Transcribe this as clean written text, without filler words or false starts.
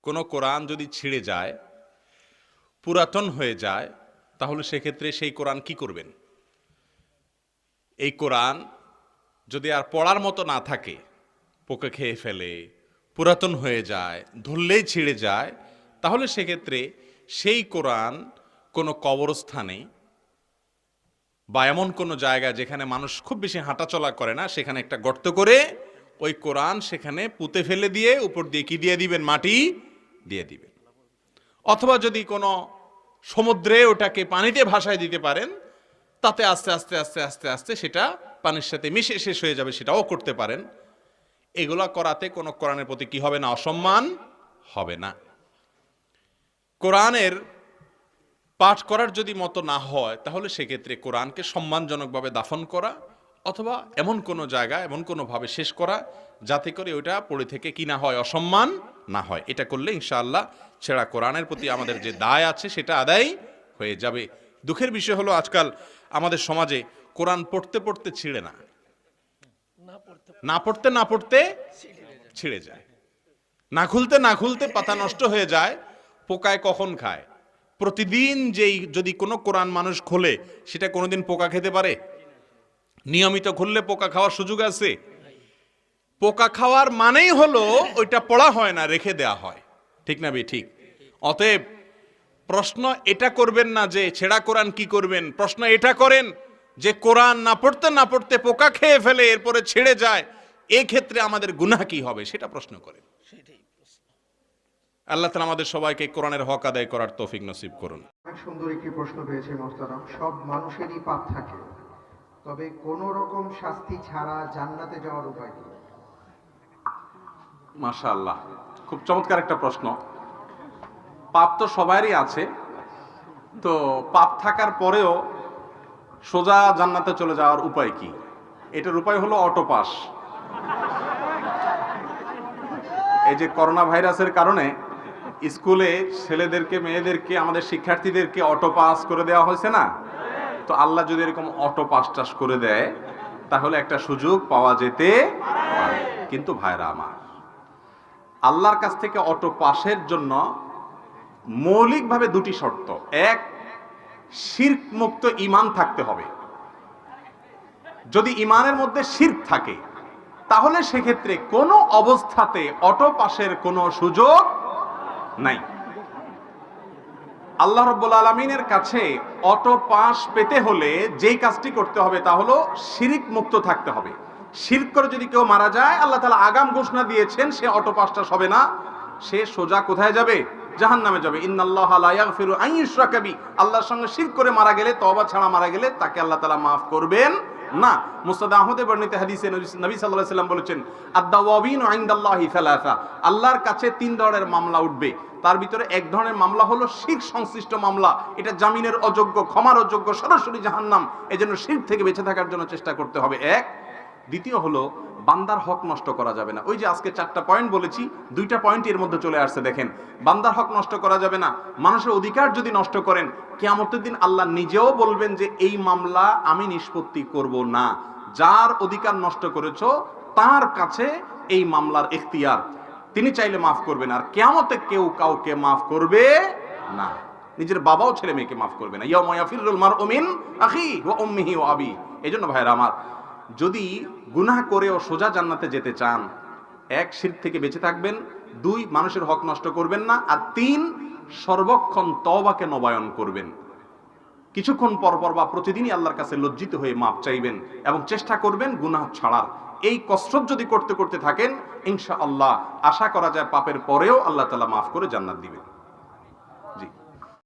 কোনো কোরআন যদি ছিঁড়ে যায়, পুরাতন হয়ে যায়, তাহলে সেক্ষেত্রে সেই কোরআন কি করবেন? এই কোরআন যদি আর পড়ার মতো না থাকে, পোকা খেয়ে ফেলে, পুরাতন হয়ে যায়, ধরলেই ছিঁড়ে যায়, তাহলে সেক্ষেত্রে সেই কোরআন কোনো কবরস্থানে বা এমন কোনো জায়গায় যেখানে মানুষ খুব বেশি হাঁটাচলা করে না, সেখানে একটা গর্ত করে ওই কোরআন সেখানে পুঁতে ফেলে দিয়ে উপর দিয়ে কি দিয়ে দিবেন? মাটি দিয়ে দিবেন। অথবা যদি কোনো সমুদ্রে ওটাকে পানিতে ভাসায় দিতে পারেন, তাতে আস্তে আস্তে আস্তে আস্তে আস্তে সেটা পানির সাথে মিশে শেষ হয়ে যাবে, সেটাও করতে পারেন। এগুলা করাতে কোনো কোরআনের প্রতি কি হবে না? অসম্মান হবে না। কোরআনের পাঠ করার যদি মতো না হয়, তাহলে সেক্ষেত্রে কোরআনকে সম্মানজনকভাবে দাফন করা অথবা এমন কোনো জায়গায় এমন কোনোভাবে শেষ করা যাতে করে ওইটা পড়ে থেকে কি না হয়? অসম্মান না হয়। এটা করলে ইনশাআল্লাহ ছেঁড়া কোরআনের প্রতি আমাদের যে দায় আছে সেটা আদায় হয়ে যাবে। দুঃখের বিষয় হলো আজকাল আমাদের সমাজে কোরআন পড়তে পড়তে ছিঁড়ে না, না পড়তে ছিঁড়ে যায়, না খুলতে পাতা নষ্ট হয়ে যায়। পোকায় কখন খায়? প্রতিদিন যেই যদি কোনো কোরআন মানুষ খোলে, সেটা কোনোদিন পোকা খেতে পারে? নিয়মিত খুললে পোকা খাওয়ার সুযোগ আছে? পোকা খাওয়ার মানেই হলো ওইটা পড়া হয় না, রেখে দেয়া হয়। ঠিক না বে ঠিক? অতএব প্রশ্ন এটা করবেন না যে ছেঁড়া কোরআন কি করবেন, প্রশ্ন এটা করেন যে কোরআন না পড়তে পোকা খেয়ে ফেলে এরপরে ছেড়ে যায়, এই ক্ষেত্রে আমাদের গুনাহ কি হবে সেটা প্রশ্ন করেন। আল্লাহ তাআলা আমাদের সবাইকে কোরআনের হক আদায় করার তৌফিক নসিব করুন। অনেক সুন্দর একটি প্রশ্ন পেয়েছে মোহতারাম। সব মানুষেরই পাপ থাকে, তবে কোন রকম শাস্তি ছাড়া জান্নাতে যাওয়ার উপায় কি? মাশাআল্লাহ, খুব চমৎকার একটা প্রশ্ন। পাপ তো সবারই আছে, তো পাপ থাকার পরেও সোজা জান্নাতে চলে যাওয়ার উপায় কি? এটার উপায় হলো অটো পাস। এই যে করোনা ভাইরাসের কারণে স্কুলে ছেলেদেরকে মেয়েদেরকে আমাদের শিক্ষার্থীদেরকে অটো পাস করে দেওয়া হয়েছে না? তো আল্লাহ যদি এরকম অটো পাস টাস করে দেয় তাহলে একটা সুযোগ পাওয়া যেতে পারে। কিন্তু ভাইরা আমার, আল্লাহর কাছ থেকে অটো পাসের জন্য মৌলিকভাবে দুটি শর্ত। এক, শিরক মুক্ত ঈমান থাকতে হবে। যদি ঈমানের মধ্যে শিরক থাকে তাহলে সেক্ষেত্রে কোনো অবস্থাতে অটো পাসের কোনো সুযোগ নাই। আল্লাহ রাব্বুল আলামিনের কাছে অটো পাস পেতে হলে যেই কাজটি করতে হবে তা হলো শিরক মুক্ত থাকতে হবে। শিরক করে যদি কেউ মারা যায়, আল্লাহ তাআলা আগাম ঘোষণা দিয়েছেন সে অটো পাসটা হবে না, সে সোজা কোথায় যাবে? জাহান্নামে যাবে। ইন্নাল্লাহা লা ইয়াগফিরু আন ইউশরাকা বি, আল্লাহর সঙ্গে শিরক করে মারা গেলে, তওবা ছাড়া মারা গেলে তাকে আল্লাহ তাআলা maaf করবেন না। মুসনাদ আহমদে বর্ণিত হাদিসে নবী সাল্লাল্লাহু আলাইহি ওয়াসাল্লাম বলেছেন, আদ-দাওয়াবিনু ইনদাল্লাহি সালাসা, আল্লাহর কাছে তিন ধরনের মামলা উঠবে। তার ভিতরে এক ধরনের মামলা হলো শিরক সংশ্লিষ্ট মামলা। এটা জামিনের অযোগ্য, ক্ষমার অযোগ্য, সরাসরি জাহান্নাম। এজন্য শিরক থেকে বেঁচে থাকার জন্য চেষ্টা করতে হবে। এক। দ্বিতীয় হলো বান্দার হক নষ্ট করা যাবে না। ওই যে আজকে 4টা পয়েন্ট বলেছি, 2টা পয়েন্ট এর মধ্যে চলে আসছে। দেখেন, বান্দার হক নষ্ট করা যাবে না। মানুষের অধিকার যদি নষ্ট করেন, কিয়ামতের দিন আল্লাহ নিজেও বলবেন যে এই মামলা আমি নিষ্পত্তি করব না। যার অধিকার নষ্ট করেছো তার কাছে এই মামলার এখতিয়ার, তিনি চাইলে মাফ করবেন। আর কিয়ামতে কেউ কাউকে মাফ করবে না। নিজের বাবাও ছেলে মেয়েকে মাফ করবে না। ইয়াউমা ইয়াফিরুল মারউ মিন আখিহি ওয়া উম্মিহি ওয়া আবি। এজন্য ভাইরা আমার, যদি গুনাহ করেও সোজা জান্নাতে যেতে চান, এক, শিরক থেকে বেঁচে থাকবেন। 2, মানুষের হক নষ্ট করবেন না। আর 3, সর্বক্ষণ তওবাকে নবায়ন করবেন। কিছুক্ষণ পর পর বা প্রতিদিনই আল্লাহর কাছে লজ্জিত হয়ে মাপ চাইবেন এবং চেষ্টা করবেন গুনাহ ছাড়ার। এই কসরত যদি করতে করতে থাকেন, ইনশাআল্লাহ আশা করা যায় পাপের পরেও আল্লাহ তাআলা মাফ করে জান্নাত দিবেন।